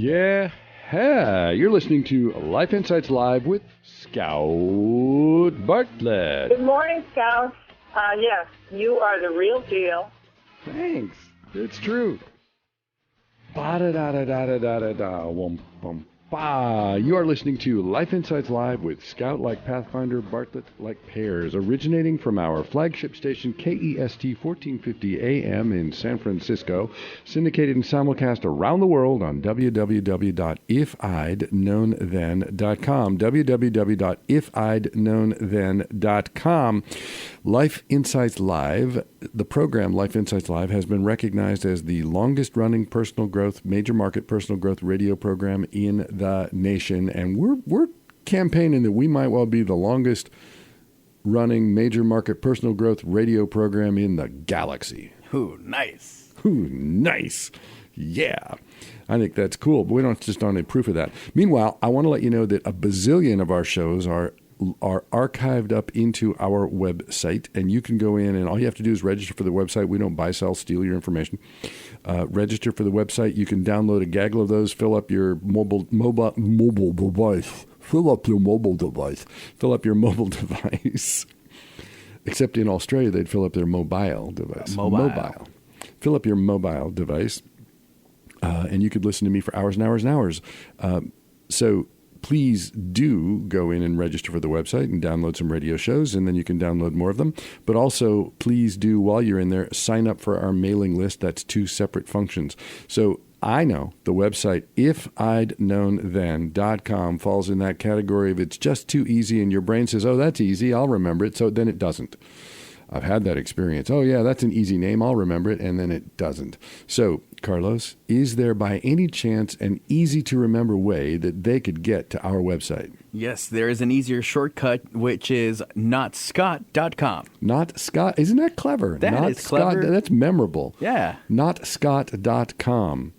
Yeah, you're listening to Life Insights Live with Scout Bartlett. Good morning, Scout. Yes, you are the real deal. Thanks. It's true. Ba-da-da-da-da-da-da-da, wum-bum. Ba. You are listening to Life Insights Live with Scout like Pathfinder, Bartlett like Pears, originating from our flagship station KEST 1450 AM in San Francisco, syndicated and simulcast around the world on www.ifidknownthen.com, www.ifidknownthen.com. Life Insights Live, the program Life Insights Live, has been recognized as the longest running personal growth, major market personal growth radio program in the nation. And we're campaigning that we might well be the longest running major market personal growth radio program in the galaxy. Ooh, nice. Ooh, nice. Yeah. I think that's cool, but we don't just need proof of that. Meanwhile, I want to let you know that a bazillion of our shows are archived up into our website, and you can go in and all you have to do is register for the website. We don't buy, sell, steal your information. Register for the website. You can download a gaggle of those, fill up your mobile device. Fill up your mobile device. Except in Australia, they'd fill up their mobile device. Mobile. Fill up your mobile device, and you could listen to me for hours and hours and hours. So please do go in and register for the website and download some radio shows, and then you can download more of them. But also, please do, while you're in there, sign up for our mailing list. That's two separate functions. So I know the website, ifidknownthen.com, falls in that category of it's just too easy, and your brain says, oh, that's easy, I'll remember it. So then it doesn't. I've had that experience. Oh, yeah, that's an easy name. I'll remember it. And then it doesn't. So, Carlos, is there by any chance an easy-to-remember way that they could get to our website? Yes, there is an easier shortcut, which is notscott.com. Not Scott. Isn't that clever? That is clever. That's memorable. Yeah. Notscott.com.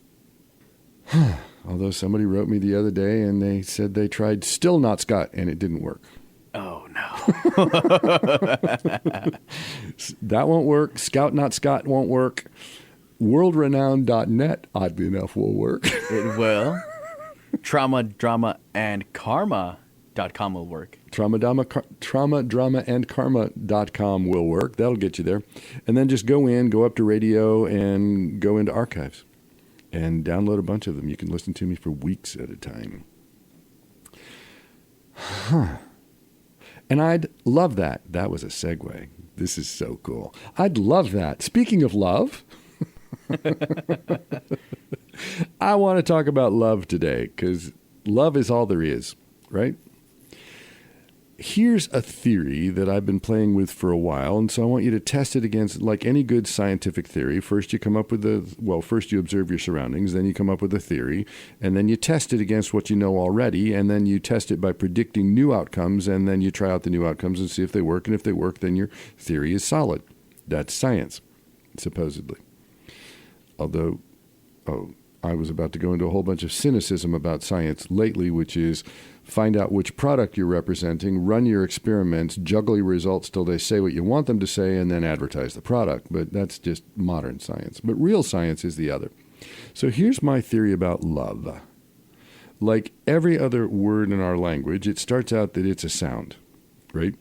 Although somebody wrote me the other day and they said they tried still not Scott and it didn't work. Oh, no. That won't work. Scout Not Scott won't work. Worldrenowned.net, oddly enough, will work. It will. Trauma, Drama, and Karma.com will work. Trauma, Drama, and Karma.com will work. That'll get you there. And then just go up to radio, and go into archives. And download a bunch of them. You can listen to me for weeks at a time. And I'd love that. That was a segue. This is so cool. I'd love that. Speaking of love, I want to talk about love today because love is all there is, right? Here's a theory that I've been playing with for a while, and so I want you to test it against, like any good scientific theory. First you come up with first you observe your surroundings, then you come up with a theory, and then you test it against what you know already, and then you test it by predicting new outcomes, and then you try out the new outcomes and see if they work, and if they work, then your theory is solid. That's science, supposedly. Although, I was about to go into a whole bunch of cynicism about science lately, which is find out which product you're representing, run your experiments, juggle your results till they say what you want them to say, and then advertise the product. But that's just modern science. But real science is the other. So here's my theory about love. Like every other word in our language, it starts out that it's a sound, right?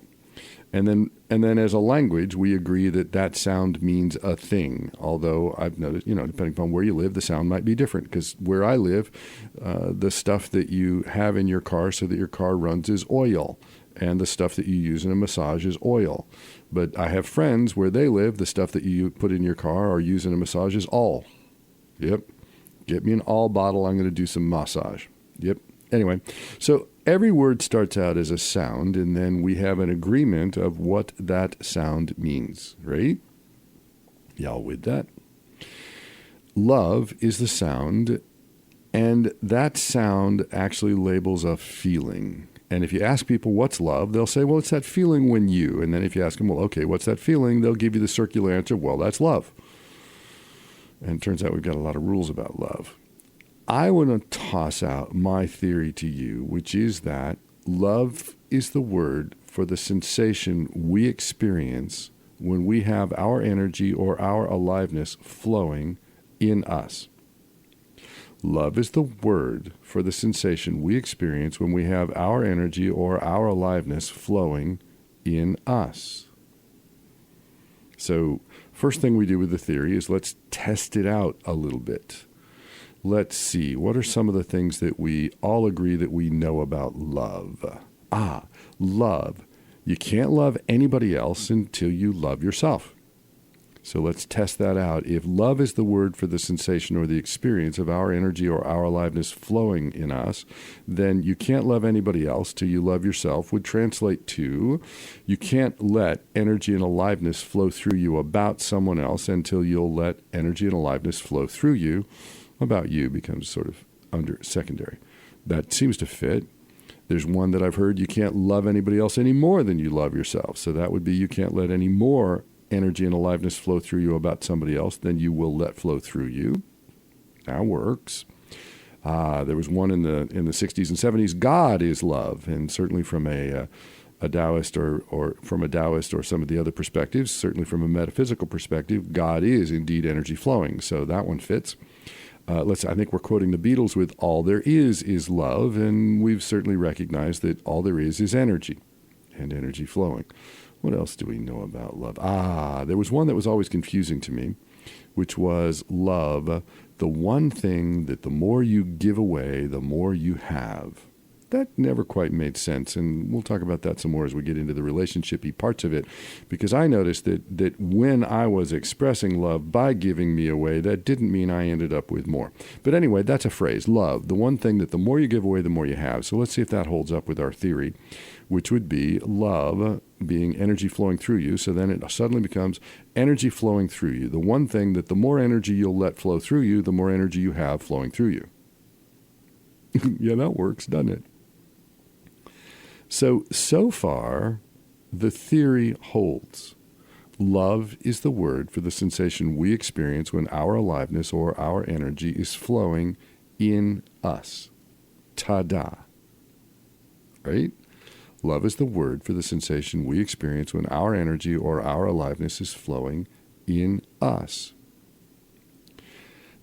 And then as a language, we agree that sound means a thing. Although I've noticed, depending upon where you live, the sound might be different. Because where I live, the stuff that you have in your car so that your car runs is oil. And the stuff that you use in a massage is oil. But I have friends where they live, the stuff that you put in your car or use in a massage is all. Yep. Get me an all bottle. I'm going to do some massage. Yep. Anyway, so every word starts out as a sound, and then we have an agreement of what that sound means, right? Y'all with that? Love is the sound, and that sound actually labels a feeling. And if you ask people what's love, they'll say, well, it's that feeling when you. And then if you ask them, well, okay, what's that feeling? They'll give you the circular answer, well, that's love. And it turns out we've got a lot of rules about love. I want to toss out my theory to you, which is that love is the word for the sensation we experience when we have our energy or our aliveness flowing in us. Love is the word for the sensation we experience when we have our energy or our aliveness flowing in us. So, first thing we do with the theory is let's test it out a little bit. Let's see, what are some of the things that we all agree that we know about love? Love. You can't love anybody else until you love yourself. So let's test that out. If love is the word for the sensation or the experience of our energy or our aliveness flowing in us, then you can't love anybody else till you love yourself would translate to you can't let energy and aliveness flow through you about someone else until you'll let energy and aliveness flow through you about you becomes sort of secondary. That seems to fit. There's one that I've heard, you can't love anybody else any more than you love yourself. So that would be you can't let any more energy and aliveness flow through you about somebody else than you will let flow through you. That works. There was one in the 60s and 70s, God is love. And certainly from a Taoist or from a Taoist or some of the other perspectives, certainly from a metaphysical perspective, God is indeed energy flowing. So that one fits. I think we're quoting the Beatles with all there is love, and we've certainly recognized that all there is energy and energy flowing. What else do we know about love? There was one that was always confusing to me, which was love, the one thing that the more you give away, the more you have. That never quite made sense, and we'll talk about that some more as we get into the relationship-y parts of it, because I noticed that when I was expressing love by giving me away, that didn't mean I ended up with more. But anyway, that's a phrase, love, the one thing that the more you give away, the more you have. So let's see if that holds up with our theory, which would be love being energy flowing through you, so then it suddenly becomes energy flowing through you, the one thing that the more energy you'll let flow through you, the more energy you have flowing through you. Yeah, that works, doesn't it? So far, the theory holds. Love is the word for the sensation we experience when our aliveness or our energy is flowing in us. Ta-da. Right? Love is the word for the sensation we experience when our energy or our aliveness is flowing in us.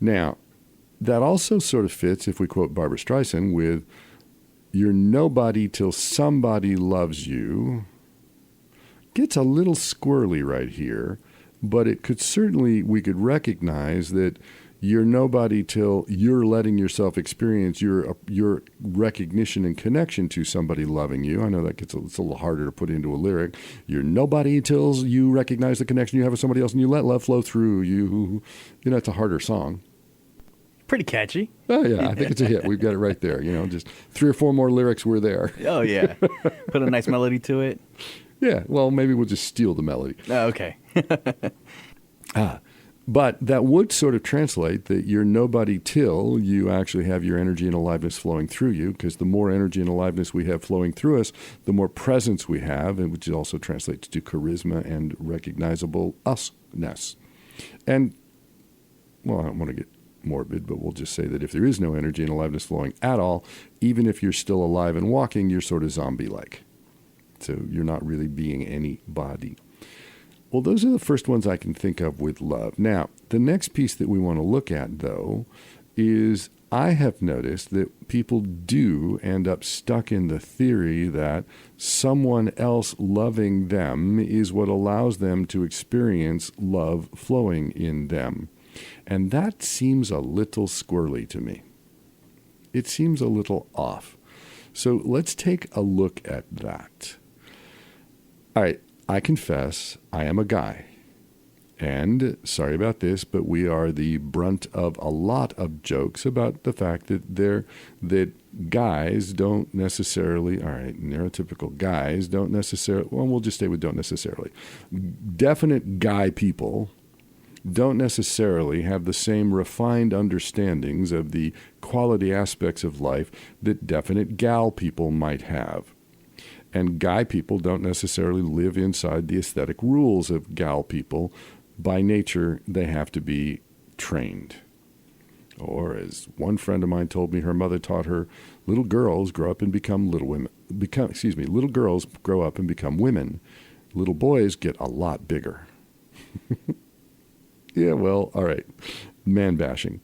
Now, that also sort of fits, if we quote Barbra Streisand, with you're nobody till somebody loves you. Gets a little squirrely right here, but it could certainly, we could recognize that you're nobody till you're letting yourself experience your recognition and connection to somebody loving you. I know that it's a little harder to put into a lyric. You're nobody till you recognize the connection you have with somebody else and you let love flow through you. You know, it's a harder song. Pretty catchy. Oh, yeah. I think it's a hit. We've got it right there. You know, just 3 or 4 more lyrics, we're there. Oh, yeah. Put a nice melody to it. Yeah. Well, maybe we'll just steal the melody. Oh, okay. But that would sort of translate that you're nobody till you actually have your energy and aliveness flowing through you, because the more energy and aliveness we have flowing through us, the more presence we have, and which also translates to charisma and recognizable us-ness. And, well, I don't want to get morbid, but we'll just say that if there is no energy and aliveness flowing at all, even if you're still alive and walking, you're sort of zombie-like. So you're not really being anybody. Well, those are the first ones I can think of with love. Now, the next piece that we want to look at, though, is I have noticed that people do end up stuck in the theory that someone else loving them is what allows them to experience love flowing in them. And that seems a little squirrely to me. It seems a little off. So let's take a look at that. All right, I confess I am a guy. And sorry about this, but we are the brunt of a lot of jokes about the fact that guys don't necessarily, all right, neurotypical guys don't necessarily, well, we'll just stay with don't necessarily. Definite guy people don't necessarily have the same refined understandings of the quality aspects of life that definite gal people might have. And guy people don't necessarily live inside the aesthetic rules of gal people. By nature, they have to be trained. Or as one friend of mine told me, her mother taught her, little girls grow up and become little women. Little girls grow up and become women. Little boys get a lot bigger. Yeah, well, all right. Man bashing.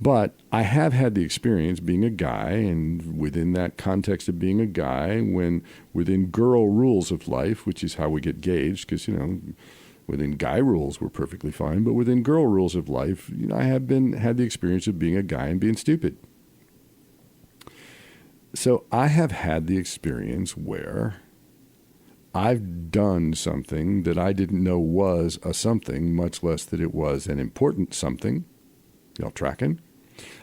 But I have had the experience being a guy, and within that context of being a guy, when within girl rules of life, which is how we get gauged, because, within guy rules we're perfectly fine, but within girl rules of life, I have had the experience of being a guy and being stupid. So I have had the experience where I've done something that I didn't know was a something, much less that it was an important something. Y'all tracking?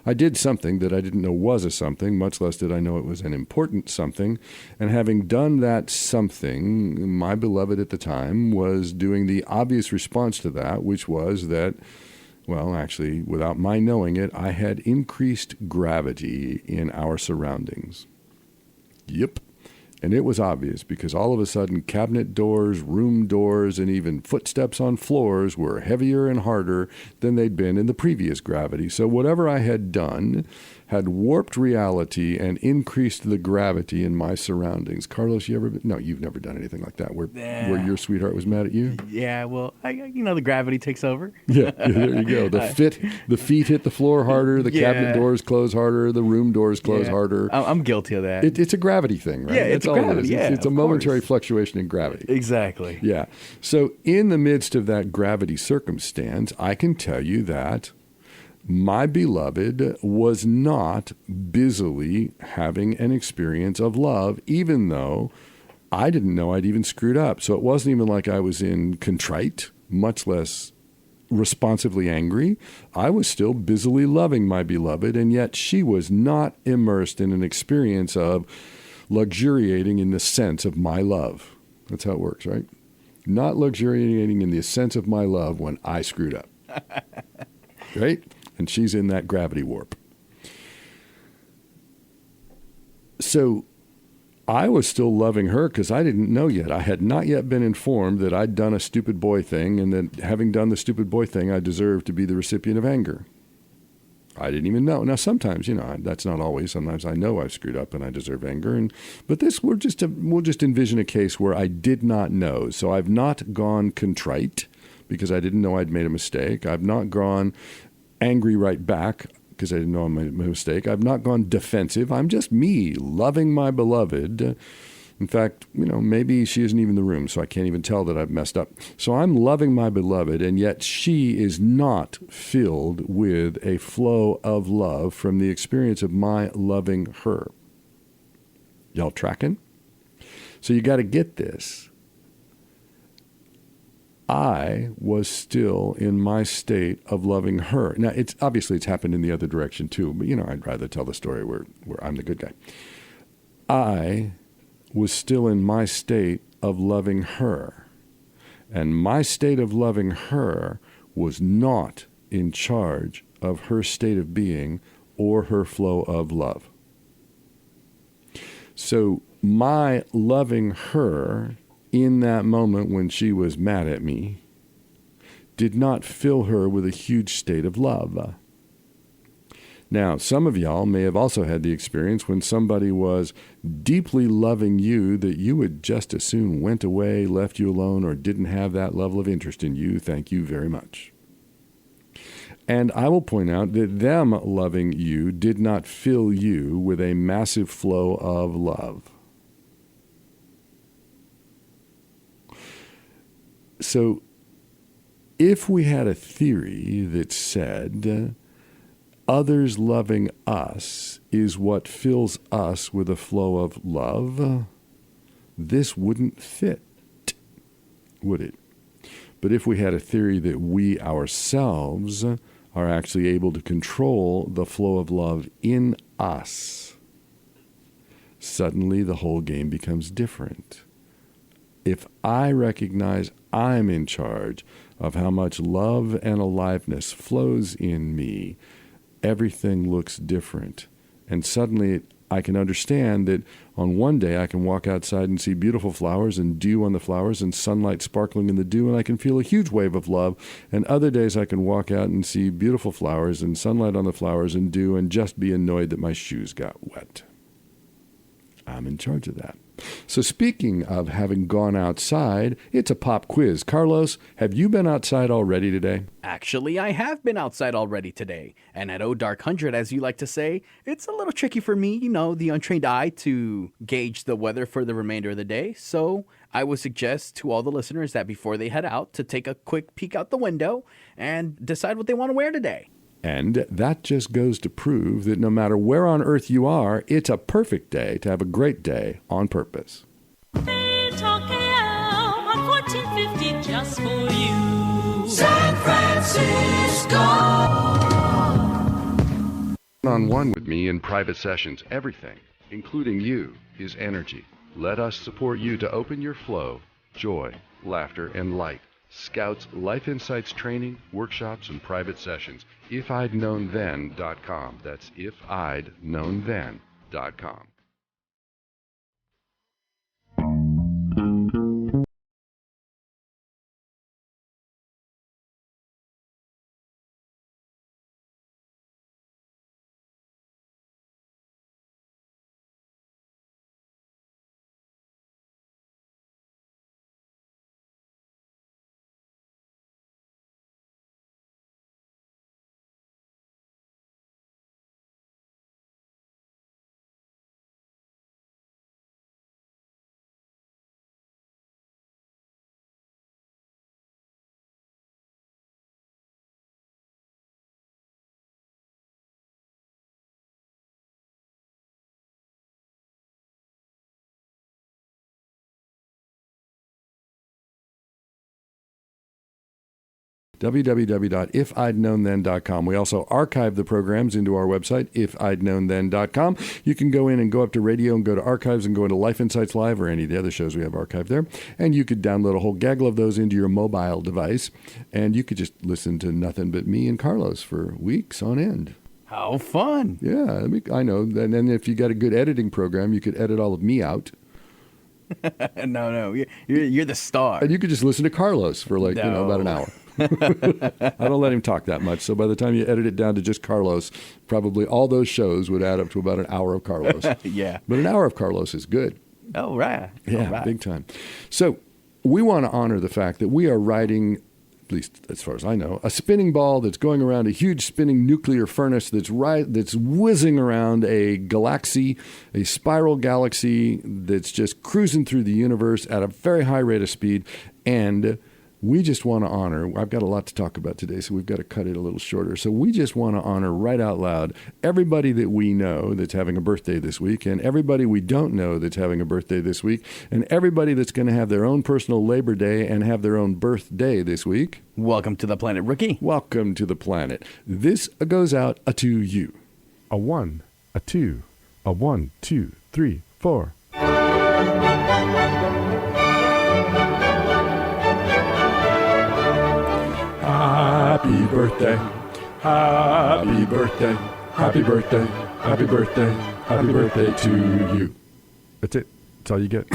I did something that I didn't know was a something, much less did I know it was an important something. And having done that something, my beloved at the time was doing the obvious response to that, which was that, well, actually, without my knowing it, I had increased gravity in our surroundings. Yep. And it was obvious because all of a sudden cabinet doors, room doors, and even footsteps on floors were heavier and harder than they'd been in the previous gravity. So whatever I had done had warped reality and increased the gravity in my surroundings. Carlos, no, you've never done anything like that where your sweetheart was mad at you? Yeah, well, the gravity takes over. Yeah, there you go. The feet hit the floor harder, the cabinet doors close harder, the room doors close harder. I'm guilty of that. It's a gravity thing, right? Yeah, it's all gravity. it is. Yeah, It's a momentary fluctuation in gravity. Exactly. Yeah. So in the midst of that gravity circumstance, I can tell you that my beloved was not busily having an experience of love, even though I didn't know I'd even screwed up. So it wasn't even like I was in contrite, much less responsively angry. I was still busily loving my beloved, and yet she was not immersed in an experience of luxuriating in the sense of my love. That's how it works, right? Not luxuriating in the sense of my love when I screwed up. Right? And she's in that gravity warp. So I was still loving her because I didn't know yet. I had not yet been informed that I'd done a stupid boy thing, and that having done the stupid boy thing, I deserved to be the recipient of anger. I didn't even know. Now, sometimes, that's not always. Sometimes I know I've screwed up and I deserve anger. But we'll just envision a case where I did not know. So I've not gone contrite because I didn't know I'd made a mistake. I've not gone angry right back because I didn't know I made a mistake. I've not gone defensive. I'm just me loving my beloved. In fact, maybe she isn't even in the room, so I can't even tell that I've messed up. So I'm loving my beloved, and yet she is not filled with a flow of love from the experience of my loving her. Y'all tracking? So you got to get this. I was still in my state of loving her. Now, it's happened in the other direction too, but I'd rather tell the story where I'm the good guy. I was still in my state of loving her, and my state of loving her was not in charge of her state of being or her flow of love. So my loving her in that moment when she was mad at me did not fill her with a huge state of love. Now, some of y'all may have also had the experience when somebody was deeply loving you that you would just as soon went away, left you alone, or didn't have that level of interest in you. Thank you very much. And I will point out that them loving you did not fill you with a massive flow of love. So if we had a theory that said others loving us is what fills us with a flow of love, this wouldn't fit, would it? But if we had a theory that we ourselves are actually able to control the flow of love in us, suddenly the whole game becomes different. If I recognize I'm in charge of how much love and aliveness flows in me, everything looks different. And suddenly I can understand that on one day I can walk outside and see beautiful flowers and dew on the flowers and sunlight sparkling in the dew, and I can feel a huge wave of love. And other days I can walk out and see beautiful flowers and sunlight on the flowers and dew and just be annoyed that my shoes got wet. I'm in charge of that. So speaking of having gone outside, it's a pop quiz. Carlos, have you been outside already today? Actually, I have been outside already today. And at O Dark 100, as you like to say, it's a little tricky for me, the untrained eye, to gauge the weather for the remainder of the day. So I would suggest to all the listeners that before they head out to take a quick peek out the window and decide what they want to wear today. And that just goes to prove that no matter where on earth you are, it's a perfect day to have a great day on purpose. Talk AM on 1450 just for you. San Francisco. One-on-one with me in private sessions, everything, including you, is energy. Let us support you to open your flow, joy, laughter, and light. Scouts, Life Insights training, workshops, and private sessions. IfI'dKnowNThen.com. That's IfI'dKnowNThen.com. www.ifidknownthen.com. We also archive the programs into our website, ifidknownthen.com. You can go in and go up to radio and go to archives and go into Life Insights Live or any of the other shows we have archived there. And you could download a whole gaggle of those into your mobile device. And you could just listen to nothing but me and Carlos for weeks on end. How fun. Yeah, I know. And then if you got a good editing program, you could edit all of me out. No, you're the star. And you could just listen to Carlos for about an hour. I don't let him talk that much. So by the time you edit it down to just Carlos, probably all those shows would add up to about an hour of Carlos. Yeah. But an hour of Carlos is good. Oh, right. Yeah, All right. big time. So we want to honor the fact that we are riding, at least as far as I know, a spinning ball that's going around a huge spinning nuclear furnace that's whizzing around a galaxy, a spiral galaxy that's just cruising through the universe at a very high rate of speed. And we just want to honor, I've got a lot to talk about today, so we've got to cut it a little shorter. So we just want to honor right out loud everybody that we know that's having a birthday this week, and everybody we don't know that's having a birthday this week, and everybody that's going to have their own personal Labor Day and have their own birthday this week. Welcome to the planet, Rookie. Welcome to the planet. This goes out to you. A 1, a 2, a 1, 2, 3, 4. Happy birthday, happy birthday, happy birthday, happy birthday, happy birthday to you. That's it. That's all you get.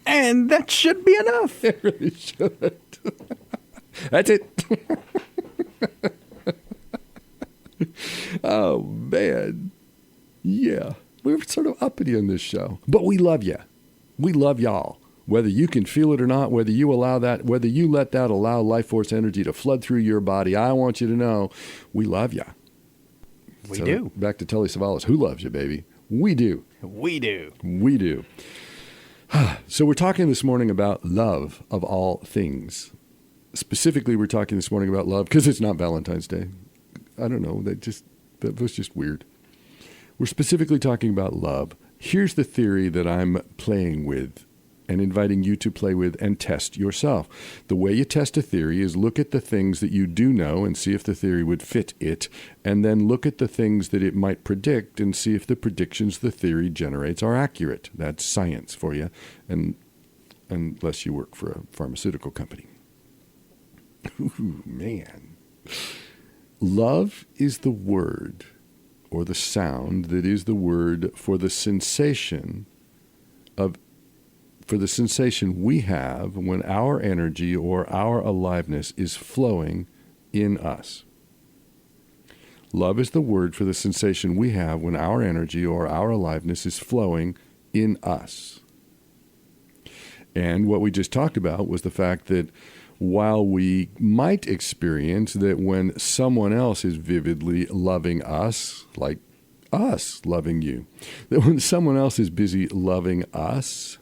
And that should be enough. It really should. That's it. Oh, man. Yeah. We're sort of uppity on this show. But we love you. We love y'all. Whether you can feel it or not, whether you allow that, whether you let that allow life force energy to flood through your body, I want you to know we love you. We do. Back to Telly Savalas. Who loves you, baby? We do. We do. We do. So we're talking this morning about love of all things. Specifically, we're talking this morning about love because it's not Valentine's Day. I don't know. That was just weird. We're specifically talking about love. Here's the theory that I'm playing with and inviting you to play with and test yourself. The way you test a theory is look at the things that you do know and see if the theory would fit it, and then look at the things that it might predict and see if the predictions the theory generates are accurate. That's science for you, and unless you work for a pharmaceutical company. Ooh, man. Love is the word or the sound that is the word for the sensation we have when our energy or our aliveness is flowing in us. Love is the word for the sensation we have when our energy or our aliveness is flowing in us. And what we just talked about was the fact that while we might experience that when someone else is vividly loving us, like us loving you, that when someone else is busy loving us,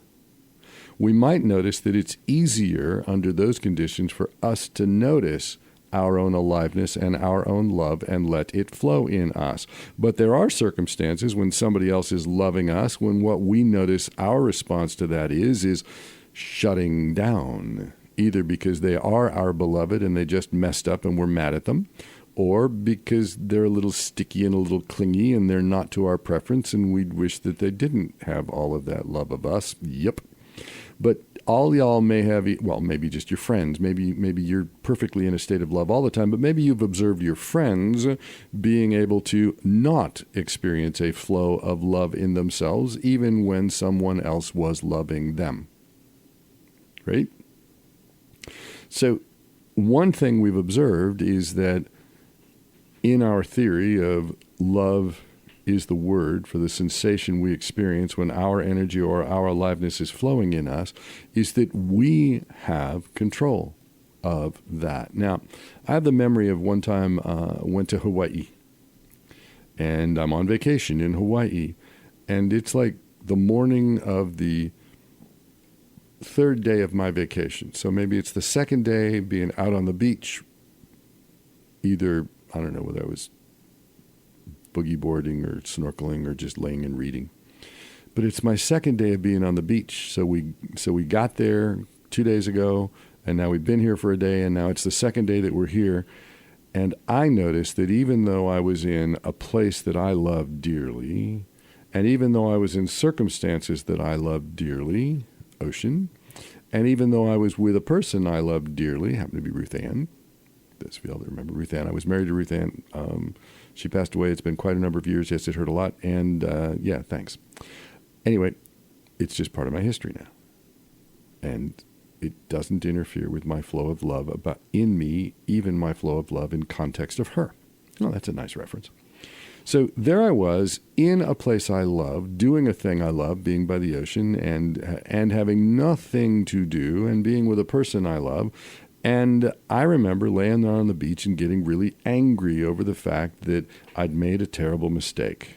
we might notice that it's easier under those conditions for us to notice our own aliveness and our own love and let it flow in us. But there are circumstances when somebody else is loving us, when what we notice our response to that is shutting down, either because they are our beloved and they just messed up and we're mad at them, or because they're a little sticky and a little clingy and they're not to our preference and we'd wish that they didn't have all of that love of us. Yep. But all y'all may have, well, maybe just your friends. Maybe you're perfectly in a state of love all the time, but maybe you've observed your friends being able to not experience a flow of love in themselves, even when someone else was loving them. Right? So one thing we've observed is that in our theory of love is the word for the sensation we experience when our energy or our aliveness is flowing in us, is that we have control of that. Now, I have the memory of one time I went to Hawaii, and I'm on vacation in Hawaii, and it's like the morning of the third day of my vacation. So maybe it's the second day being out on the beach, either, I don't know whether I was boogie boarding or snorkeling or just laying and reading. But it's my second day of being on the beach. So we got there 2 days ago, and now we've been here for a day, and now it's the second day that we're here. And I noticed that even though I was in a place that I loved dearly, and even though I was in circumstances that I loved dearly, ocean, and even though I was with a person I loved dearly, happened to be Ruth Ann. Those of y'all that remember Ruth Ann, I was married to Ruth Ann. She passed away. It's been quite a number of years. Yes, it hurt a lot. And yeah, thanks. Anyway, it's just part of my history now. And it doesn't interfere with my flow of love in me, even my flow of love in context of her. Oh, that's a nice reference. So there I was in a place I love, doing a thing I love, being by the ocean and having nothing to do and being with a person I love. And I remember laying there on the beach and getting really angry over the fact that I'd made a terrible mistake.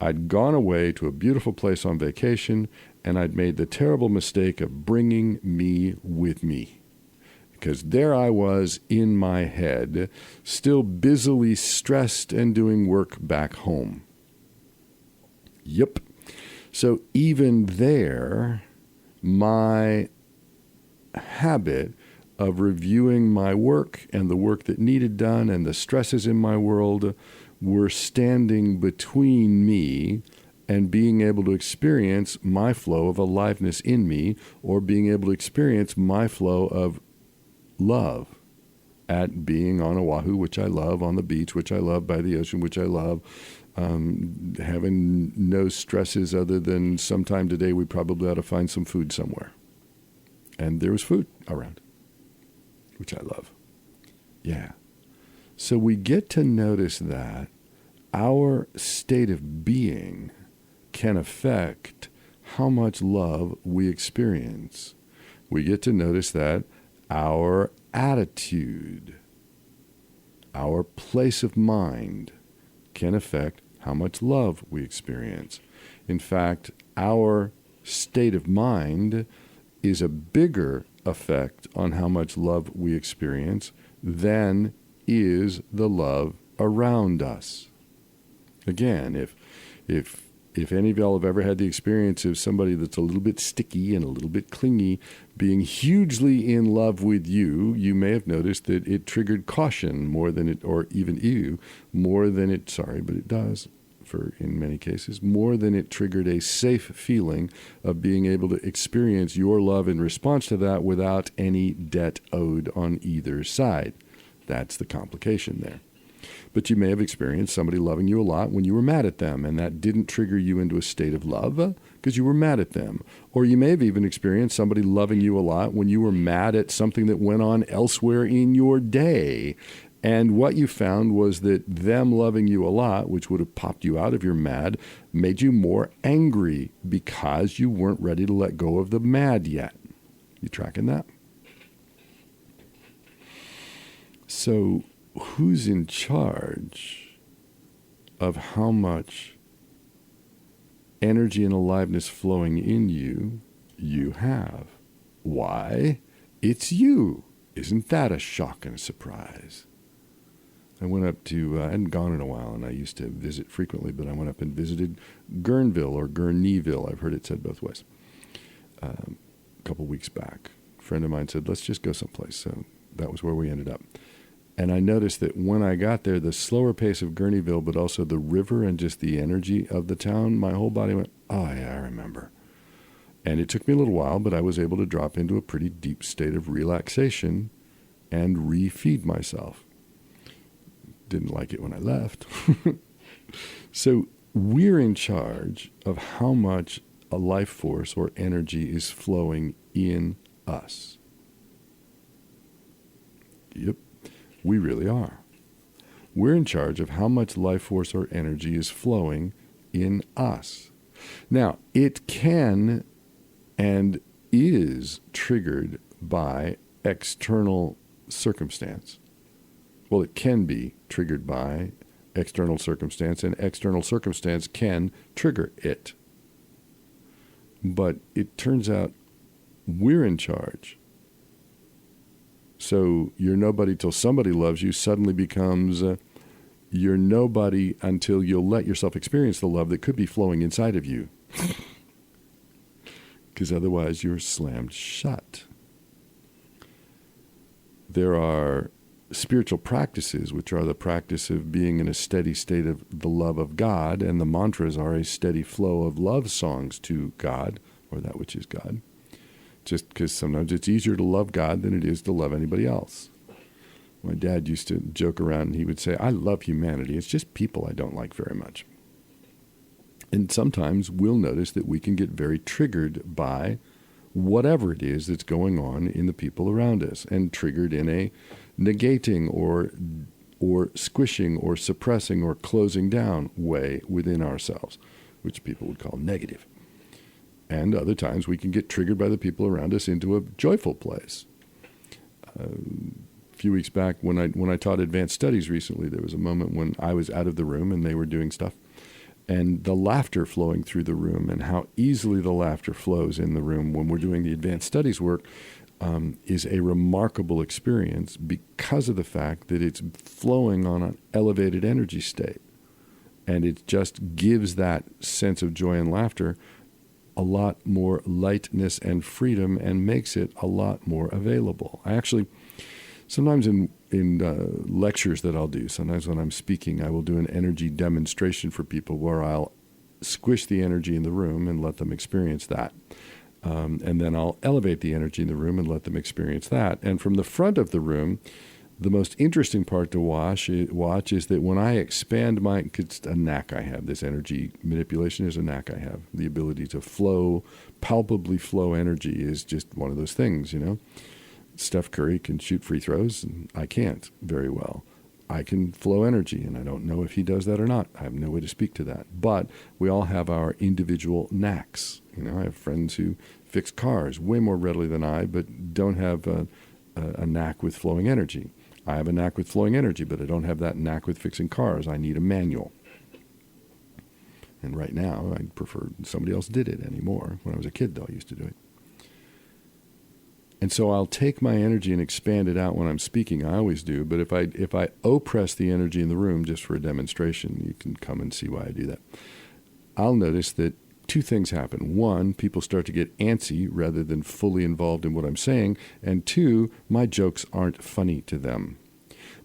I'd gone away to a beautiful place on vacation, and I'd made the terrible mistake of bringing me with me. Because there I was in my head, still busily stressed and doing work back home. Yep. So even there, my habit of reviewing my work and the work that needed done and the stresses in my world were standing between me and being able to experience my flow of aliveness in me, or being able to experience my flow of love at being on Oahu, which I love, on the beach, which I love, by the ocean, which I love, having no stresses other than sometime today we probably ought to find some food somewhere. And there was food around, which I love. Yeah. So we get to notice that our state of being can affect how much love we experience. We get to notice that our attitude, our place of mind, can affect how much love we experience. In fact, our state of mind is a bigger effect on how much love we experience than is the love around us. Again, if any of y'all have ever had the experience of somebody that's a little bit sticky and a little bit clingy being hugely in love with you, you may have noticed that it triggered caution more than it, or even ew, more than it, sorry, but it does, in many cases, more than it triggered a safe feeling of being able to experience your love in response to that without any debt owed on either side. That's the complication there. But you may have experienced somebody loving you a lot when you were mad at them, and that didn't trigger you into a state of love because you were mad at them. Or you may have even experienced somebody loving you a lot when you were mad at something that went on elsewhere in your day. And what you found was that them loving you a lot, which would have popped you out of your mad, made you more angry because you weren't ready to let go of the mad yet. You tracking that? So who's in charge of how much energy and aliveness flowing in you have? Why? It's you. Isn't that a shock and a surprise? I went up to, I hadn't gone in a while, and I used to visit frequently, but I went up and visited Guerneville or Guerneville. I've heard it said both ways. A couple weeks back, a friend of mine said, let's just go someplace. So that was where we ended up. And I noticed that when I got there, the slower pace of Guerneville, but also the river and just the energy of the town, my whole body went, oh, yeah, I remember. And it took me a little while, but I was able to drop into a pretty deep state of relaxation and re-feed myself. Didn't like it when I left. So we're in charge of how much a life force or energy is flowing in us. Yep, we really are. We're in charge of how much life force or energy is flowing in us. Now, it can and is triggered by external circumstance. Well, it can be triggered by external circumstance, and external circumstance can trigger it. But it turns out we're in charge. So you're nobody till somebody loves you suddenly becomes you're nobody until you'll let yourself experience the love that could be flowing inside of you. Because otherwise you're slammed shut. There are spiritual practices, which are the practice of being in a steady state of the love of God, and the mantras are a steady flow of love songs to God, or that which is God. Just because sometimes it's easier to love God than it is to love anybody else. My dad used to joke around and he would say, I love humanity. It's just people I don't like very much. And sometimes we'll notice that we can get very triggered by whatever it is that's going on in the people around us, and triggered in a negating or squishing or suppressing or closing down way within ourselves, which people would call negative. And other times we can get triggered by the people around us into a joyful place. A few weeks back when I taught advanced studies recently, there was a moment when I was out of the room and they were doing stuff. And the laughter flowing through the room, and how easily the laughter flows in the room when we're doing the advanced studies work, is a remarkable experience because of the fact that it's flowing on an elevated energy state. And it just gives that sense of joy and laughter a lot more lightness and freedom, and makes it a lot more available. I actually, sometimes in lectures that I'll do, sometimes when I'm speaking, I will do an energy demonstration for people where I'll squish the energy in the room and let them experience that. And then I'll elevate the energy in the room and let them experience that. And from the front of the room, the most interesting part to watch is that when I expand it's a knack I have. This energy manipulation is a knack I have. The ability to palpably flow energy is just one of those things, you know. Steph Curry can shoot free throws, and I can't very well. I can flow energy, and I don't know if he does that or not. I have no way to speak to that. But we all have our individual knacks. You know, I have friends who fix cars way more readily than I, but don't have a knack with flowing energy. I have a knack with flowing energy, but I don't have that knack with fixing cars. I need a manual. And right now, I prefer somebody else did it anymore. When I was a kid, though, I used to do it. And so I'll take my energy and expand it out when I'm speaking. I always do. But if I oppress the energy in the room just for a demonstration, you can come and see why I do that. I'll notice that two things happen. One, people start to get antsy rather than fully involved in what I'm saying. And two, my jokes aren't funny to them.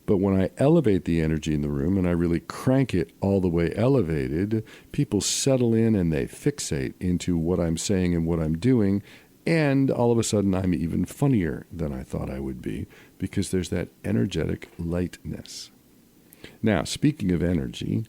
But when I elevate the energy in the room and I really crank it all the way elevated, people settle in and they fixate into what I'm saying and what I'm doing. And all of a sudden, I'm even funnier than I thought I would be, because there's that energetic lightness. Now, speaking of energy,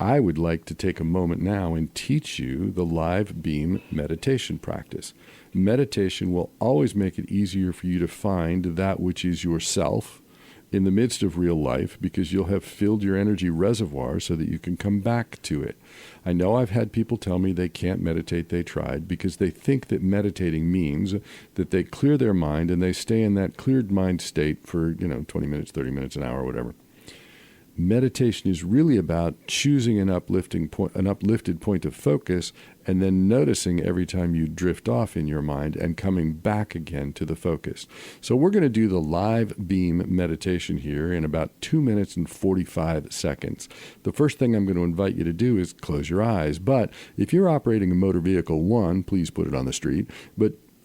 I would like to take a moment now and teach you the live beam meditation practice. Meditation will always make it easier for you to find that which is yourself, in the midst of real life because you'll have filled your energy reservoir so that you can come back to it. I know I've had people tell me they can't meditate, they tried, because they think that meditating means that they clear their mind and they stay in that cleared mind state for, 20 minutes, 30 minutes, an hour, whatever. Meditation is really about choosing an uplifted point of focus and then noticing every time you drift off in your mind and coming back again to the focus. So we're going to do the live beam meditation here in about 2 minutes and 45 seconds. The first thing I'm going to invite you to do is close your eyes. But if you're operating a motor vehicle, one, please put it on the street.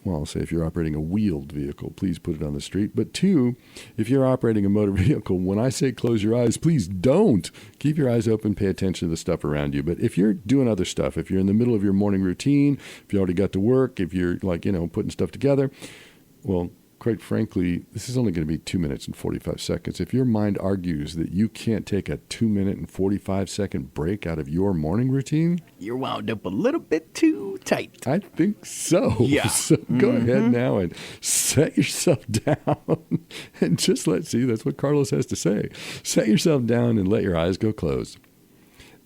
Well, I'll say if you're operating a wheeled vehicle, please put it on the street. But two, if you're operating a motor vehicle, when I say close your eyes, please don't. Keep your eyes open, pay attention to the stuff around you. But if you're doing other stuff, if you're in the middle of your morning routine, if you already got to work, if you're putting stuff together, well, quite frankly, this is only going to be 2 minutes and 45 seconds. If your mind argues that you can't take a 2 minute and 45 second break out of your morning routine, You're wound up a little bit too tight. I think so. Yeah. So go ahead now and set yourself down and just that's what Carlos has to say. Set yourself down and let your eyes go closed.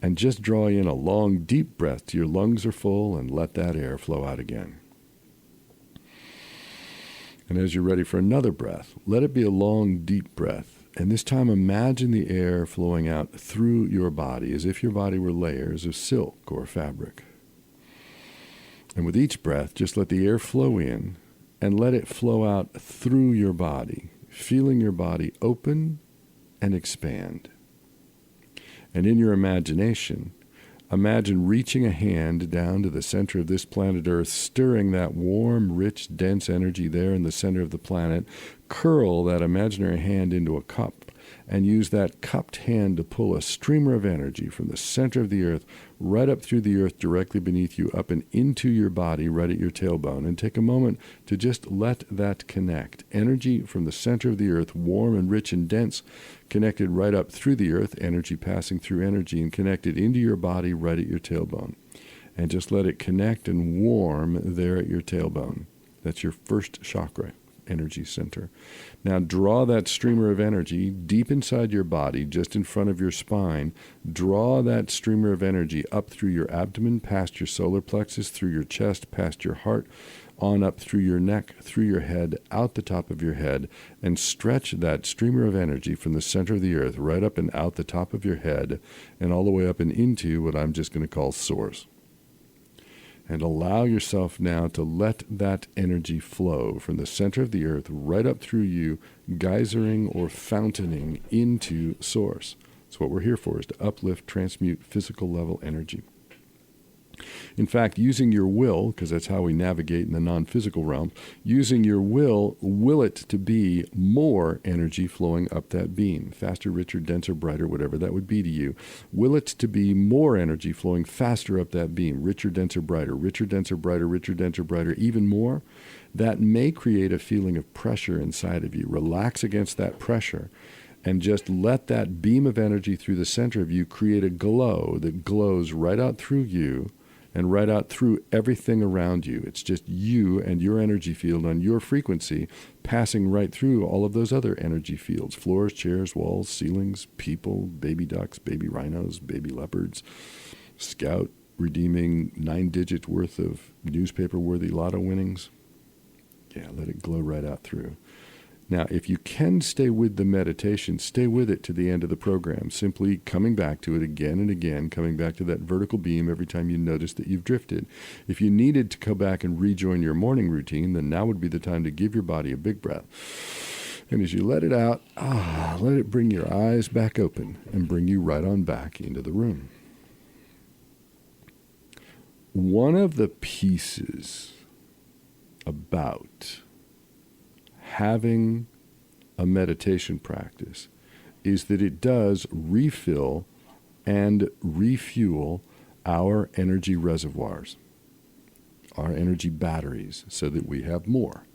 And just draw in a long, deep breath till your lungs are full and let that air flow out again. And as you're ready for another breath, let it be a long, deep breath. And this time imagine the air flowing out through your body as if your body were layers of silk or fabric. And with each breath, just let the air flow in and let it flow out through your body, feeling your body open and expand. And in your imagination, imagine reaching a hand down to the center of this planet Earth, stirring that warm, rich, dense energy there in the center of the planet. Curl that imaginary hand into a cup and use that cupped hand to pull a streamer of energy from the center of the Earth right up through the Earth directly beneath you, up and into your body right at your tailbone. And take a moment to just let that connect. Energy from the center of the Earth, warm and rich and dense, connected right up through the Earth, energy passing through energy and connected into your body right at your tailbone. And just let it connect and warm there at your tailbone. That's your first chakra, energy center. Now draw that streamer of energy deep inside your body, just in front of your spine. Draw that streamer of energy up through your abdomen, past your solar plexus, through your chest, past your heart, on up through your neck, through your head, out the top of your head, and stretch that streamer of energy from the center of the Earth right up and out the top of your head and all the way up and into what I'm just going to call source. And allow yourself now to let that energy flow from the center of the Earth right up through you, geysering or fountaining into source. That's what we're here for, is to uplift, transmute physical level energy. In fact, using your will, because that's how we navigate in the non-physical realm, using your will it to be more energy flowing up that beam. Faster, richer, denser, brighter, whatever that would be to you. Will it to be more energy flowing faster up that beam. Richer, denser, brighter, richer, denser, brighter, even more. That may create a feeling of pressure inside of you. Relax against that pressure. And just let that beam of energy through the center of you create a glow that glows right out through you and right out through everything around you. It's just you and your energy field on your frequency passing right through all of those other energy fields. Floors, chairs, walls, ceilings, people, baby ducks, baby rhinos, baby leopards, Scout redeeming 9 digits worth of newspaper-worthy lotto winnings. Yeah, let it glow right out through. Now, if you can stay with the meditation, stay with it to the end of the program, simply coming back to it again and again, coming back to that vertical beam every time you notice that you've drifted. If you needed to go back and rejoin your morning routine, then now would be the time to give your body a big breath. And as you let it out, let it bring your eyes back open and bring you right on back into the room. One of the pieces about having a meditation practice is that it does refill and refuel our energy reservoirs, our energy batteries, so that we have more.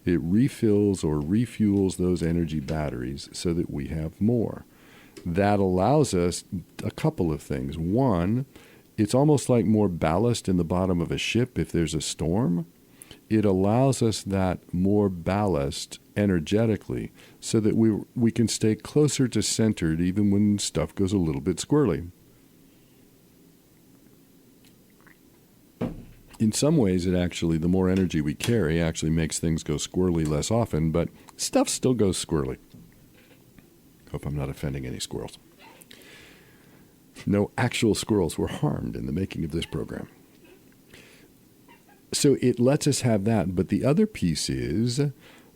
It refills or refuels those energy batteries so that we have more. That allows us a couple of things. One, it's almost like more ballast in the bottom of a ship if there's a storm. it allows us that more ballast energetically so that we can stay closer to centered even when stuff goes a little bit squirrely. In some ways, it actually, the more energy we carry, actually makes things go squirrely less often, but stuff still goes squirrely. Hope I'm not offending any squirrels. No actual squirrels were harmed in the making of this program. So it lets us have that, but the other piece is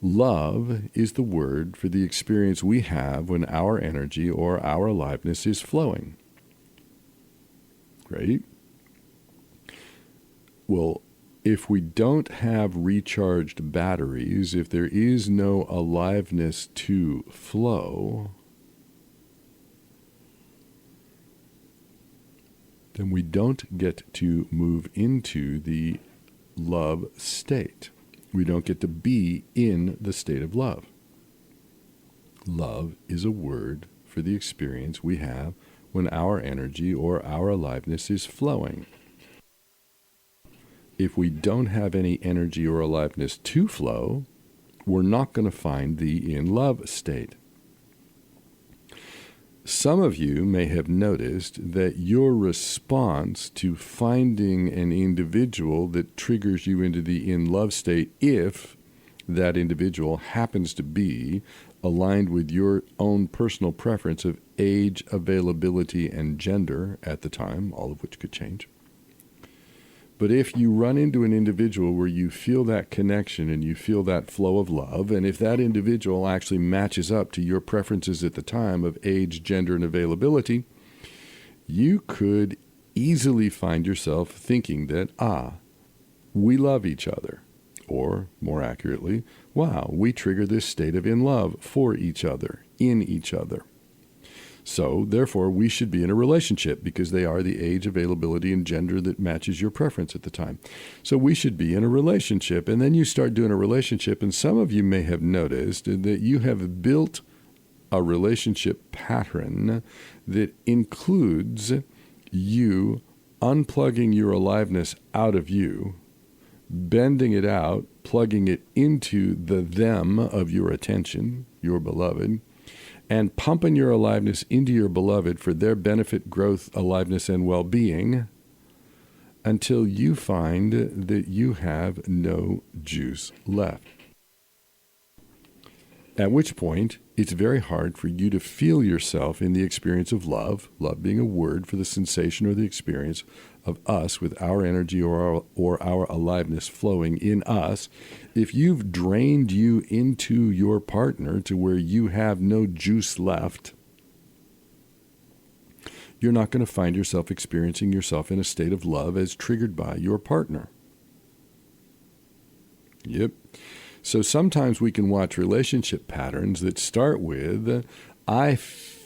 love is the word for the experience we have when our energy or our aliveness is flowing. Right? Well, if we don't have recharged batteries, if there is no aliveness to flow, then we don't get to move into the love state. We don't get to be in the state of love. Love is a word for the experience we have when our energy or our aliveness is flowing. If we don't have any energy or aliveness to flow, we're not going to find the in love state. Some of you may have noticed that your response to finding an individual that triggers you into the in love state, if that individual happens to be aligned with your own personal preference of age, availability, and gender at the time, all of which could change. But if you run into an individual where you feel that connection and you feel that flow of love, and if that individual actually matches up to your preferences at the time of age, gender, and availability, you could easily find yourself thinking that, we love each other. Or, more accurately, wow, we trigger this state of in love for each other, in each other. So, therefore, we should be in a relationship because they are the age, availability, and gender that matches your preference at the time. So we should be in a relationship. And then you start doing a relationship, and some of you may have noticed that you have built a relationship pattern that includes you unplugging your aliveness out of you, bending it out, plugging it into the them of your attention, your beloved, and pumping your aliveness into your beloved for their benefit, growth, aliveness, and well-being until you find that you have no juice left. At which point, it's very hard for you to feel yourself in the experience of love, love being a word for the sensation or the experience of us with our energy or our aliveness flowing in us. If you've drained you into your partner to where you have no juice left, you're not going to find yourself experiencing yourself in a state of love as triggered by your partner. Yep. So sometimes we can watch relationship patterns that start with, I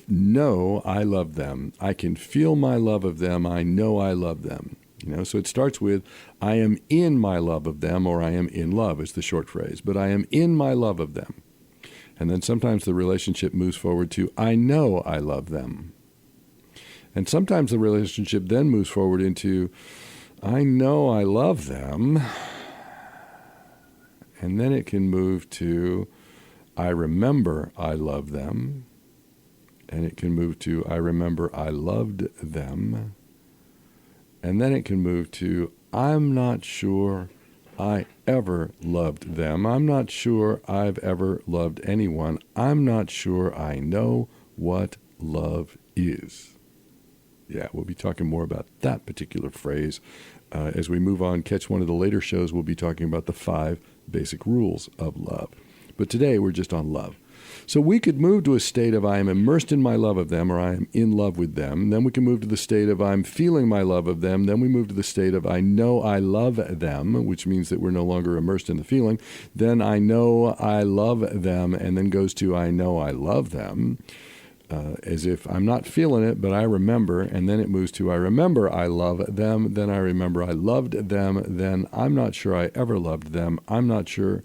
know I love them. I can feel my love of them. I know I love them. So it starts with, I am in my love of them, or I am in love is the short phrase, but I am in my love of them. And then sometimes the relationship moves forward to, I know I love them. And sometimes the relationship then moves forward into, I know I love them. And then it can move to, I remember I love them. And it can move to, I remember I loved them. And then it can move to, I'm not sure I ever loved them. I'm not sure I've ever loved anyone. I'm not sure I know what love is. Yeah, we'll be talking more about that particular phrase. As we move on, catch one of the later shows, we'll be talking about the 5 basic rules of love. But today we're just on love. So we could move to a state of I am immersed in my love of them, or I am in love with them. Then we can move to the state of I'm feeling my love of them. Then we move to the state of I know I love them, which means that we're no longer immersed in the feeling. Then I know I love them, and then goes to I know I love them. As if I'm not feeling it, but I remember, and then it moves to I remember I love them, then I remember I loved them, then I'm not sure I ever loved them, I'm not sure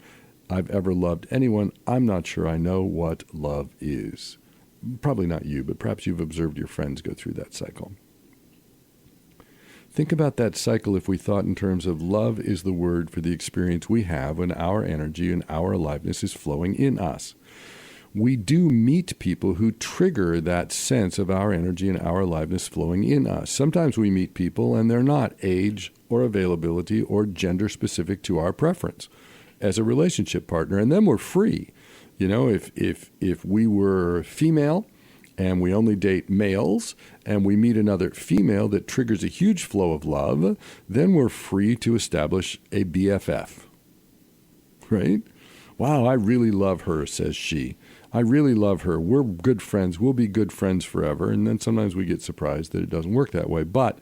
I've ever loved anyone, I'm not sure I know what love is. Probably not you, but perhaps you've observed your friends go through that cycle. Think about that cycle if we thought in terms of love is the word for the experience we have when our energy and our aliveness is flowing in us. We do meet people who trigger that sense of our energy and our aliveness flowing in us. Sometimes we meet people and they're not age or availability or gender specific to our preference as a relationship partner, and then we're free. You know, if we were female and we only date males, and we meet another female that triggers a huge flow of love, then we're free to establish a BFF, right? Wow, I really love her, says she. I really love her. We're good friends. We'll be good friends forever. And then sometimes we get surprised that it doesn't work that way. But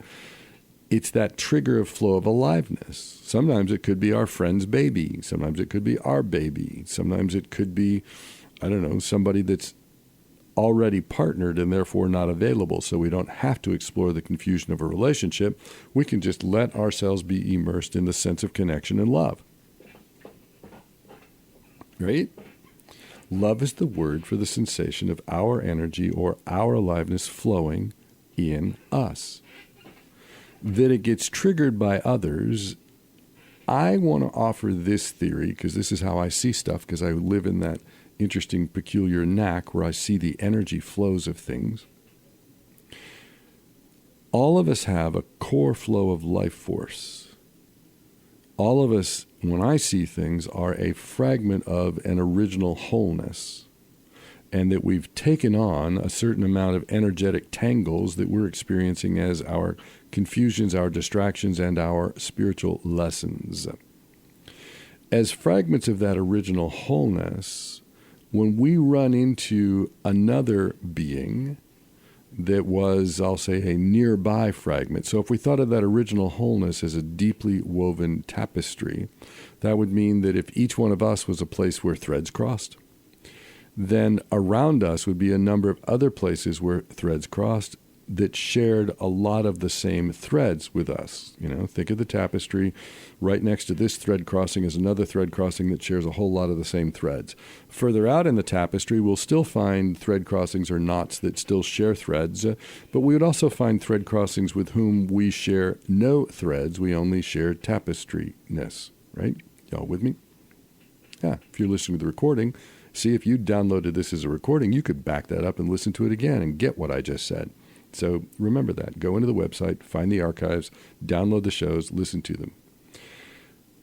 it's that trigger of flow of aliveness. Sometimes it could be our friend's baby. Sometimes it could be our baby. Sometimes it could be, I don't know, somebody that's already partnered and therefore not available, so we don't have to explore the confusion of a relationship. We can just let ourselves be immersed in the sense of connection and love. Right? Love is the word for the sensation of our energy or our aliveness flowing in us. That it gets triggered by others. I want to offer this theory because this is how I see stuff, because I live in that interesting, peculiar knack where I see the energy flows of things. All of us have a core flow of life force. All of us, when I see things, are a fragment of an original wholeness, and that we've taken on a certain amount of energetic tangles that we're experiencing as our confusions, our distractions, and our spiritual lessons. As fragments of that original wholeness, when we run into another being that was, I'll say, a nearby fragment. So if we thought of that original wholeness as a deeply woven tapestry, that would mean that if each one of us was a place where threads crossed, then around us would be a number of other places where threads crossed that shared a lot of the same threads with us. You know, think of the tapestry. Right next to this thread crossing is another thread crossing that shares a whole lot of the same threads. Further out in the tapestry, we'll still find thread crossings or knots that still share threads, but we would also find thread crossings with whom we share no threads. We only share tapestry-ness, right? Y'all with me? Yeah, if you're listening to the recording, see, if you downloaded this as a recording, you could back that up and listen to it again and get what I just said. So remember that. Go into the website, find the archives, download the shows, listen to them.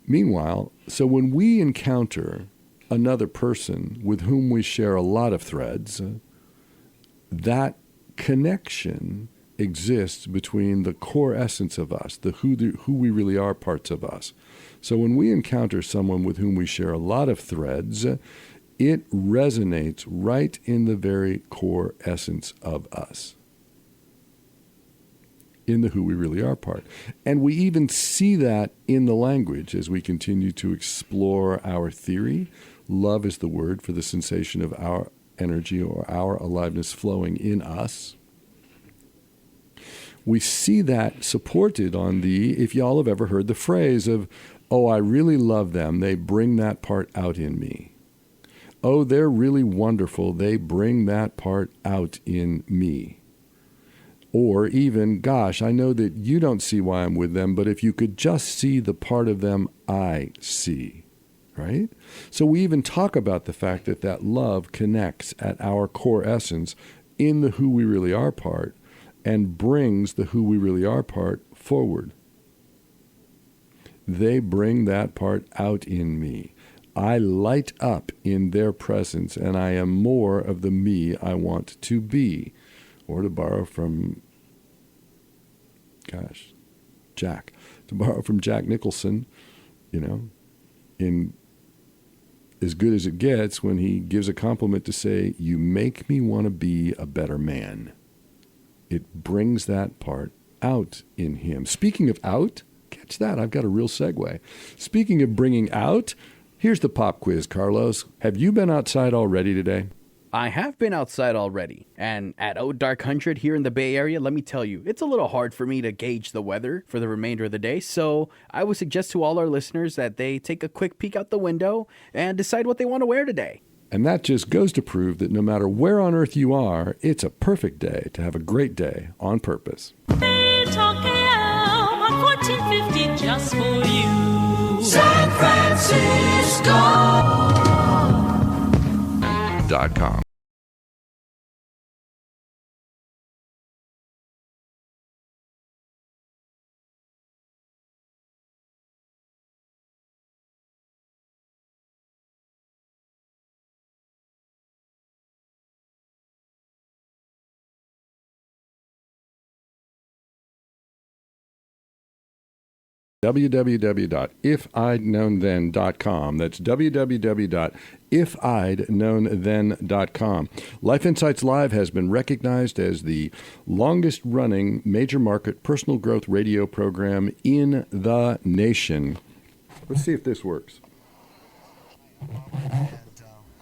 Meanwhile, so when we encounter another person with whom we share a lot of threads, that connection exists between the core essence of us, the who we really are parts of us. So when we encounter someone with whom we share a lot of threads, it resonates right in the very core essence of us, in the who we really are part. And we even see that in the language as we continue to explore our theory. Love is the word for the sensation of our energy or our aliveness flowing in us. We see that supported on if y'all have ever heard the phrase of, oh, I really love them, they bring that part out in me. Oh, they're really wonderful, they bring that part out in me. Or even, gosh, I know that you don't see why I'm with them, but if you could just see the part of them I see, right? So we even talk about the fact that that love connects at our core essence in the who we really are part and brings the who we really are part forward. They bring that part out in me. I light up in their presence, and I am more of the me I want to be. Or to borrow from, Jack Nicholson, in As Good as It Gets, when he gives a compliment to say, you make me want to be a better man. It brings that part out in him. Speaking of out, catch that, I've got a real segue. Speaking of bringing out, here's the pop quiz, Carlos. Have you been outside already today? I have been outside already, and at Dark 100 here in the Bay Area, let me tell you, it's a little hard for me to gauge the weather for the remainder of the day, so I would suggest to all our listeners that they take a quick peek out the window and decide what they want to wear today. And that just goes to prove that no matter where on earth you are, it's a perfect day to have a great day on purpose. Talk AM on 1450 just for you. San Francisco. .com. www.ifidknownthen.com. That's www.ifidknownthen.com. Life Insights Live has been recognized as the longest running major market personal growth radio program in the nation. Let's see if this works. And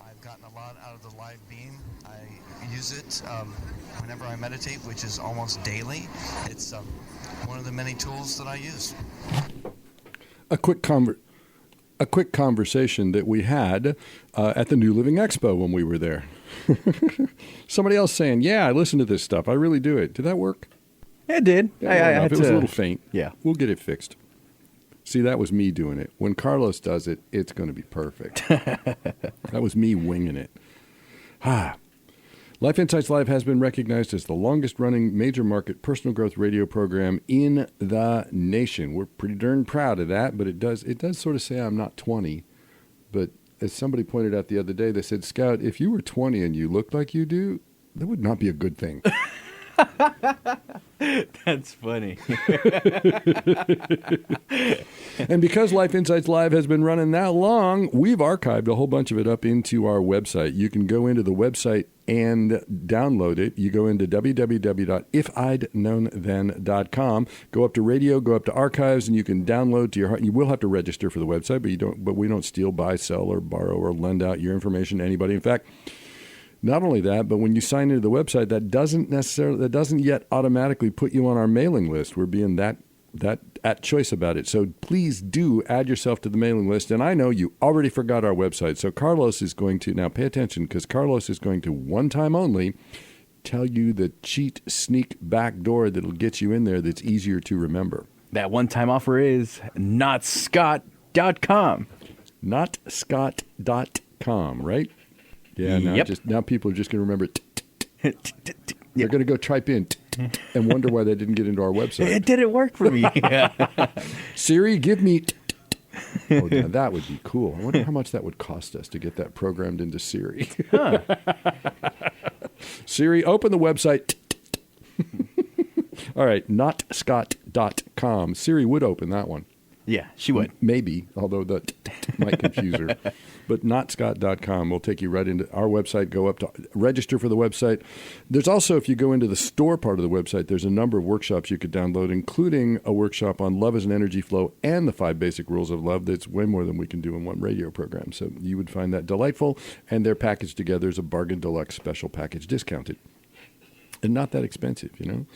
I've gotten a lot out of the live beam. I use it whenever I meditate, which is almost daily. It's one of the many tools that I use. A quick conversation that we had at the New Living Expo when we were there. Somebody else saying, "Yeah, I listen to this stuff. I really do it." Did that work? It did. Yeah, it was a little faint. Yeah. We'll get it fixed. See, that was me doing it. When Carlos does it, it's going to be perfect. That was me winging it. Life Insights Live has been recognized as the longest-running major market personal growth radio program in the nation. We're pretty darn proud of that, but it does sort of say I'm not 20. But as somebody pointed out the other day, they said, "Scout, if you were 20 and you looked like you do, that would not be a good thing." That's funny. And because Life Insights Live has been running that long, we've archived a whole bunch of it up into our website. You can go into the website and download it. You go into www.ifidknownthen.com, go up to radio, go up to archives, and you can download to your heart. You will have to register for the website, but we don't steal, buy, sell, or borrow, or lend out your information to anybody. In fact, not only that, but when you sign into the website, that doesn't yet automatically put you on our mailing list. We're being that at choice about it. So please do add yourself to the mailing list. And I know you already forgot our website. So Carlos is going to, now pay attention, because Carlos is going to, one time only, tell you the cheat, sneak back door that'll get you in there that's easier to remember. That one-time offer is notscott.com. Notscott.com, right? Yeah, Yep. now people are just going to remember They're going to go type in and wonder why they didn't get into our website. It didn't work for me. Siri, give me... Oh, now that would be cool. I wonder how much that would cost us to get that programmed into Siri. Siri, open the website. All right, notscott.com. Siri would open that one. Yeah, she would. Maybe, although that might confuse her. But notscott.com will take you right into our website. Go up to register for the website. There's also, if you go into the store part of the website, there's a number of workshops you could download, including a workshop on love as an energy flow and the 5 basic rules of love. That's way more than we can do in one radio program. So you would find that delightful, and they're packaged together as a bargain deluxe special package discounted. And not that expensive, you know.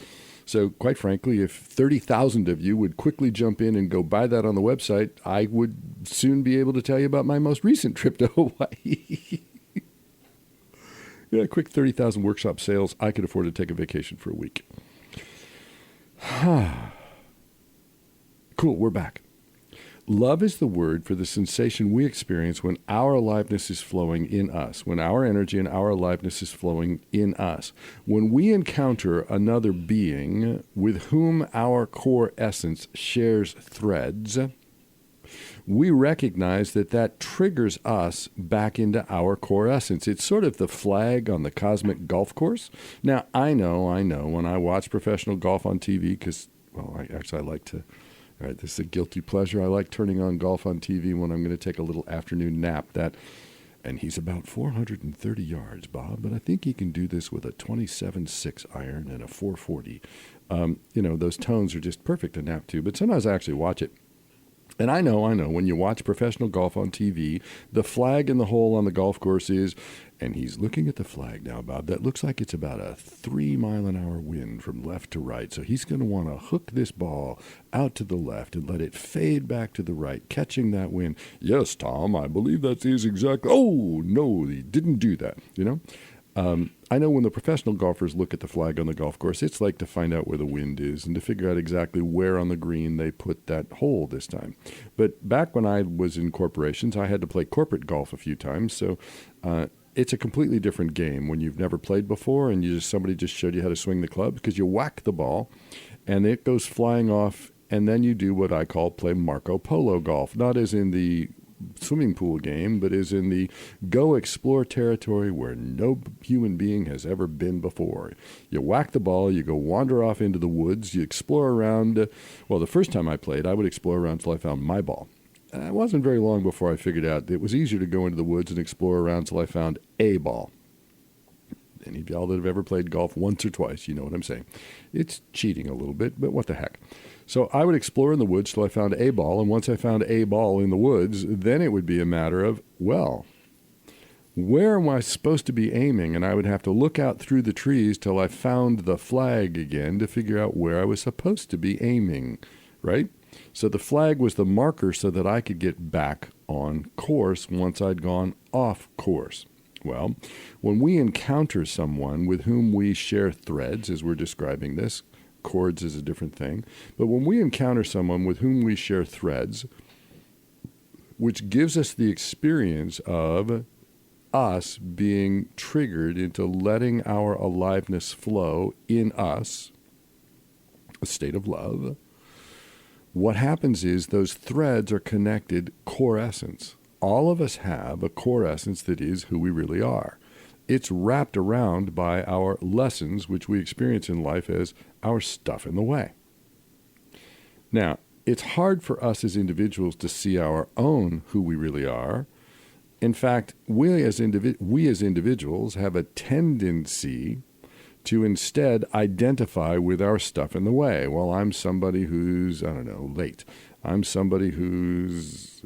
So quite frankly, if 30,000 of you would quickly jump in and go buy that on the website, I would soon be able to tell you about my most recent trip to Hawaii. Yeah, quick 30,000 workshop sales. I could afford to take a vacation for a week. Cool, we're back. Love is the word for the sensation we experience when our aliveness is flowing in us, when our energy and our aliveness is flowing in us. When we encounter another being with whom our core essence shares threads, we recognize that triggers us back into our core essence. It's sort of the flag on the cosmic golf course. Now, I know, when I watch professional golf on TV, because, well, I like to... All right, this is a guilty pleasure. I like turning on golf on TV when I'm going to take a little afternoon nap. And he's about 430 yards, Bob, but I think he can do this with a 27.6 iron and a 440. Those tones are just perfect to nap to, but sometimes I actually watch it. And I know, when you watch professional golf on TV, the flag in the hole on the golf course is, and he's looking at the flag now, Bob, that looks like it's about a 3-mile-an-hour wind from left to right. So he's going to want to hook this ball out to the left and let it fade back to the right, catching that wind. Yes, Tom, I believe that is exactly. Oh, no, he didn't do that, I know when the professional golfers look at the flag on the golf course, it's like to find out where the wind is and to figure out exactly where on the green they put that hole this time. But back when I was in corporations, I had to play corporate golf a few times. So it's a completely different game when you've never played before and somebody just showed you how to swing the club, because you whack the ball and it goes flying off, and then you do what I call play Marco Polo golf, not as in the swimming pool game, but is in the go explore territory where no human being has ever been before. You whack the ball, you go wander off into the woods, you explore around. Well, the first time I played, I would explore around till I found my ball. It wasn't very long before I figured out it was easier to go into the woods and explore around till I found a ball. Any of y'all that have ever played golf once or twice, you know what I'm saying. It's cheating a little bit, but what the heck. So I would explore in the woods till I found a ball, and once I found a ball in the woods, then it would be a matter of, well, where am I supposed to be aiming? And I would have to look out through the trees till I found the flag again to figure out where I was supposed to be aiming, right? So the flag was the marker so that I could get back on course once I'd gone off course. Well, when we encounter someone with whom we share threads, as we're describing this, chords is a different thing, but when we encounter someone with whom we share threads, which gives us the experience of us being triggered into letting our aliveness flow in us, a state of love, what happens is those threads are connected core essence. All of us have a core essence that is who we really are. It's wrapped around by our lessons, which we experience in life as our stuff in the way. Now, it's hard for us as individuals to see our own who we really are. In fact, we as individuals have a tendency to instead identify with our stuff in the way. Well, I'm somebody who's, late. I'm somebody who's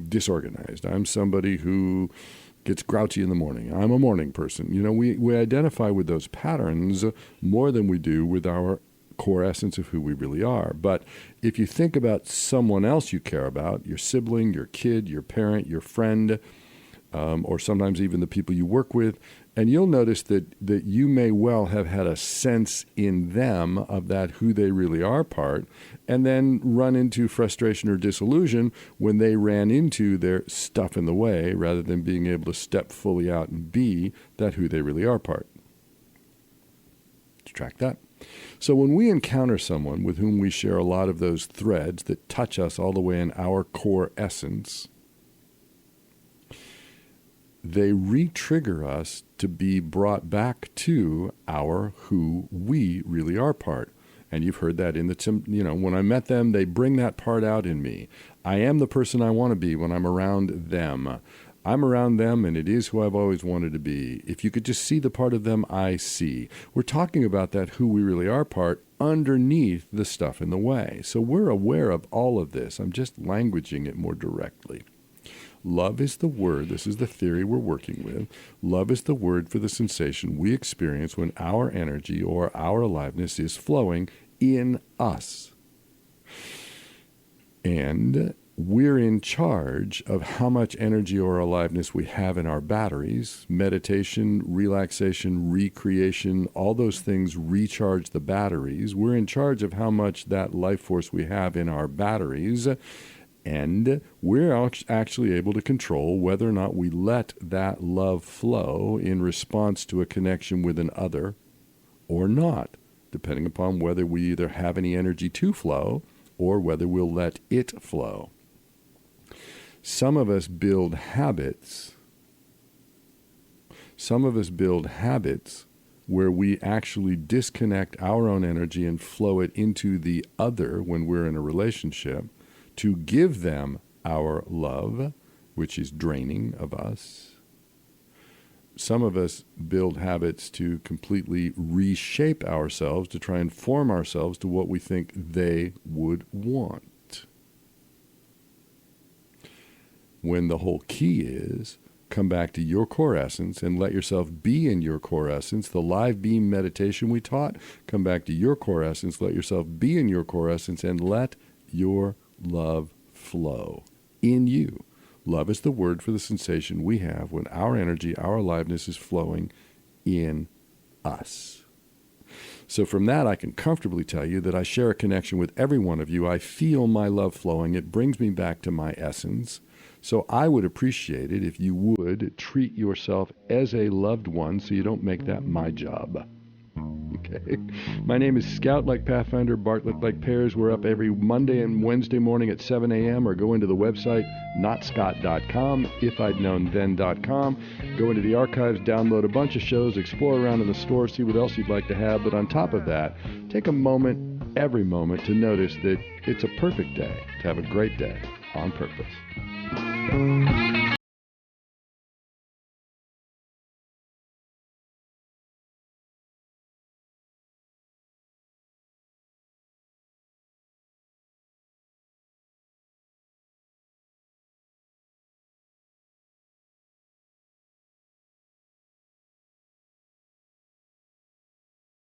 disorganized. I'm somebody who gets grouchy in the morning. I'm a morning person. We identify with those patterns more than we do with our core essence of who we really are. But if you think about someone else you care about, your sibling, your kid, your parent, your friend, or sometimes even the people you work with, and you'll notice that you may well have had a sense in them of that who they really are part, and then run into frustration or disillusion when they ran into their stuff in the way rather than being able to step fully out and be that who they really are part. Did you track that? So when we encounter someone with whom we share a lot of those threads that touch us all the way in our core essence, they re-trigger us to be brought back to our who we really are part. And you've heard that in when I met them, they bring that part out in me. I am the person I want to be when I'm around them. I'm around them, and it is who I've always wanted to be. If you could just see the part of them I see. We're talking about that who we really are part underneath the stuff in the way. So we're aware of all of this. I'm just languaging it more directly. Love is the word. This is the theory we're working with. Love is the word for the sensation we experience when our energy or our aliveness is flowing in us. And we're in charge of how much energy or aliveness we have in our batteries. Meditation, relaxation, recreation, all those things recharge the batteries. We're in charge of how much that life force we have in our batteries. And we're actually able to control whether or not we let that love flow in response to a connection with an other or not, depending upon whether we either have any energy to flow or whether we'll let it flow. Some of us build habits. Where we actually disconnect our own energy and flow it into the other when we're in a relationship, to give them our love, which is draining of us. Some of us build habits to completely reshape ourselves, to try and form ourselves to what we think they would want. When the whole key is, come back to your core essence and let yourself be in your core essence. The live beam meditation we taught, come back to your core essence, let yourself be in your core essence, and let your love flow in you. Love is the word for the sensation we have when our energy, our aliveness is flowing in us. So from that, I can comfortably tell you that I share a connection with every one of you. I feel my love flowing. It brings me back to my essence. So I would appreciate it if you would treat yourself as a loved one so you don't make that my job. Okay. My name is Scout like Pathfinder, Bartlett like Pears. We're up every Monday and Wednesday morning at 7 a.m. or go into the website, notscott.com, ifidknownthen.com. Go into the archives, download a bunch of shows, explore around in the store, see what else you'd like to have. But on top of that, take a moment, every moment, to notice that it's a perfect day, to have a great day on purpose.